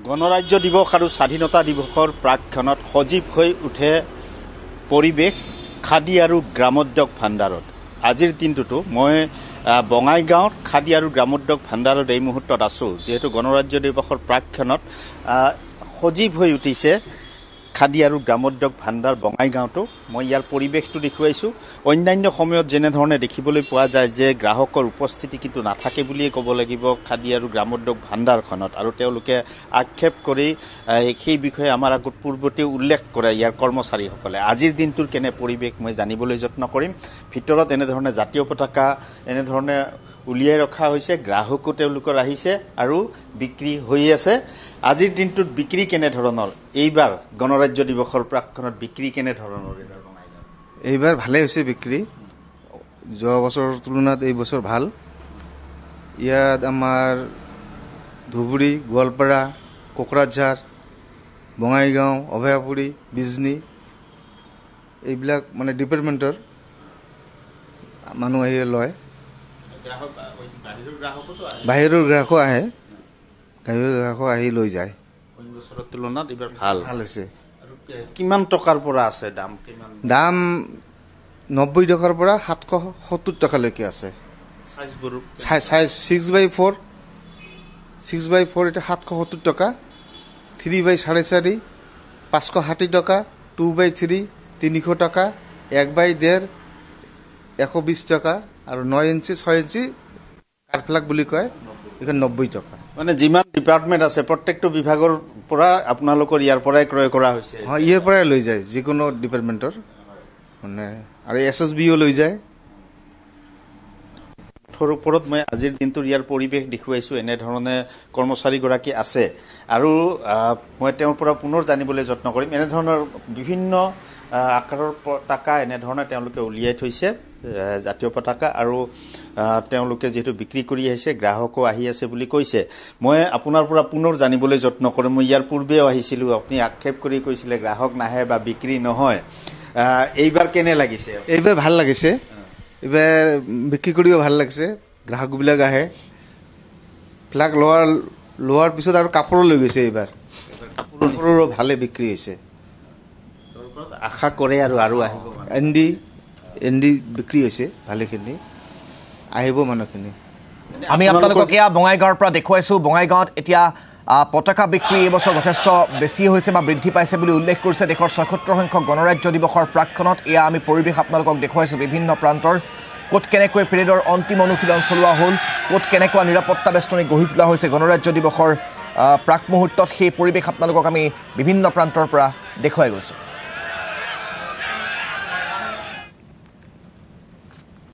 গণৰাজ্য দিৱস আৰু স্বাধীনতা দিৱসৰ প্ৰাকক্ষণত সজীৱ হৈ উঠে পৰিৱেশ খাদী আৰু গ্ৰামোদ্যোগ ভাণ্ডাৰত। আজিৰ দিনটোতো মই বঙাইগাঁৱৰ খাদী আৰু গ্ৰামোদ্যোগ ভাণ্ডাৰত এই মুহূৰ্তত আছোঁ, যিহেতু গণৰাজ্য দিৱসৰ প্ৰাকক্ষণত সজীৱ হৈ উঠিছে খাদী আৰু গ্ৰামোদ্যোগ ভাণ্ডাৰ বঙাইগাঁৱতো। মই ইয়াৰ পৰিৱেশটো দেখুৱাইছোঁ। অন্যান্য সময়ত যেনেধৰণে দেখিবলৈ পোৱা যায় যে গ্ৰাহকৰ উপস্থিতি কিন্তু নাথাকে বুলিয়ে ক'ব লাগিব খাদী আৰু গ্ৰামোদ্যোগ ভাণ্ডাৰখনত, আৰু তেওঁলোকে আক্ষেপ কৰি সেই বিষয়ে আমাৰ আগত পূৰ্বতে উল্লেখ কৰে ইয়াৰ কৰ্মচাৰীসকলে। আজিৰ দিনটোৰ কেনে পৰিৱেশ মই জানিবলৈ যত্ন কৰিম। ভিতৰত এনেধৰণে জাতীয় পতাকা এনেধৰণে উলিয়াই ৰখা হৈছে, গ্ৰাহকো তেওঁলোকৰ আহিছে আৰু বিক্ৰী হৈ আছে। আজিৰ দিনটোত বিক্ৰী কেনেধৰণৰ, এইবাৰ গণৰাজ্য দিৱসৰ প্ৰাকক্ষণত বিক্ৰী কেনেধৰণৰ? এইবাৰ ভালেই হৈছে বিক্ৰী, যোৱা বছৰৰ তুলনাত এই বছৰ ভাল। ইয়াত আমাৰ ধুবুৰী, গোৱালপাৰা, কোকৰাঝাৰ, বঙাইগাঁও, অভয়াপুৰী, বিজনী এইবিলাক মানে ডিপাৰ্টমেণ্টৰ মানুহ আহি লয়। বাহিৰৰ গ্ৰাহকো আহে, বাহিৰৰ গ্ৰাহকো আহি লৈ যায়। অন্য বছৰৰ তুলনাত এইবাৰ ভাল হৈছে। কিমান টকাৰ পৰা আছে দাম? দাম 90 টকাৰ পৰা 770 টকালৈকে আছে। চাইজ 6x4 এটা 770 টকা, 3x4.5 560 টকা, 2x3 300 টকা, 1x1.5 120 টকা, আৰু 9 ইঞ্চি 6 ইঞ্চি কাঠফ্লাগ বুলি কয় এইখন 90 টকা। মানে যিমান ডিপাৰ্টমেণ্ট আছে প্ৰত্যেকটো বিভাগৰ পৰা আপোনালোকৰ ইয়াৰ পৰাই ক্ৰয় কৰা হৈছে? হয়, ইয়াৰ পৰাই লৈ যায় যিকোনো ডিপাৰ্টমেণ্টৰ মানে, আৰু SSBও লৈ যায়। ওপৰত মই আজিৰ দিনটোৰ ইয়াৰ পৰিৱেশ দেখুৱাইছোঁ। এনেধৰণে কৰ্মচাৰীগৰাকী আছে আৰু মই তেওঁৰ পৰা পুনৰ জানিবলৈ যত্ন কৰিম। এনেধৰণৰ বিভিন্ন আকাৰৰ পতাকা এনেধৰণে তেওঁলোকে উলিয়াই থৈছে, জাতীয় পতাকা, আৰু তেওঁলোকে যিহেতু বিক্ৰী কৰি আহিছে, গ্ৰাহকো আহি আছে বুলি কৈছে। মই আপোনাৰ পৰা পুনৰ জানিবলৈ যত্ন কৰিম। মই ইয়াৰ পূৰ্বেও আহিছিলোঁ, আপুনি আক্ষেপ কৰি কৈছিলে গ্ৰাহক নাহে বা বিক্ৰী নহয়। এইবাৰ কেনে লাগিছে? এইবাৰ ভাল লাগিছে, এইবাৰ বিক্ৰী কৰিও ভাল লাগিছে, গ্ৰাহকবিলাক আহে। ফ্লাগ লোৱাৰ পিছত আৰু কাপোৰো লৈ গৈছে। এইবাৰ কাপোৰো ভালে বিক্ৰী হৈছে, আশা কৰে আৰু আহিব। এণ্ডি বিক্ৰী হৈছে ভালেখিনি, আহিব মানুহখিনি। আমি আপোনালোকক এয়া বঙাইগাঁৱৰ পৰা দেখুৱাইছোঁ। বঙাইগাঁৱত এতিয়া পতাকা বিক্ৰী এইবছৰ যথেষ্ট বেছি হৈছে বা বৃদ্ধি পাইছে বুলি উল্লেখ কৰিছে দেশৰ ৭৬ সংখ্যক গণৰাজ্য দিৱসৰ প্ৰাকক্ষণত। এয়া আমি পৰিৱেশ আপোনালোকক দেখুৱাইছোঁ বিভিন্ন প্ৰান্তৰ, ক'ত কেনেকৈ পেৰেডৰ অন্তিম অনুশীলন চলোৱা হ'ল, ক'ত কেনেকুৱা নিৰাপত্তা বেষ্টনী গঢ়ি তোলা হৈছে গণৰাজ্য দিৱসৰ প্ৰাক মুহূৰ্তত, সেই পৰিৱেশ আপোনালোকক আমি বিভিন্ন প্ৰান্তৰ পৰা দেখুৱাই গৈছোঁ।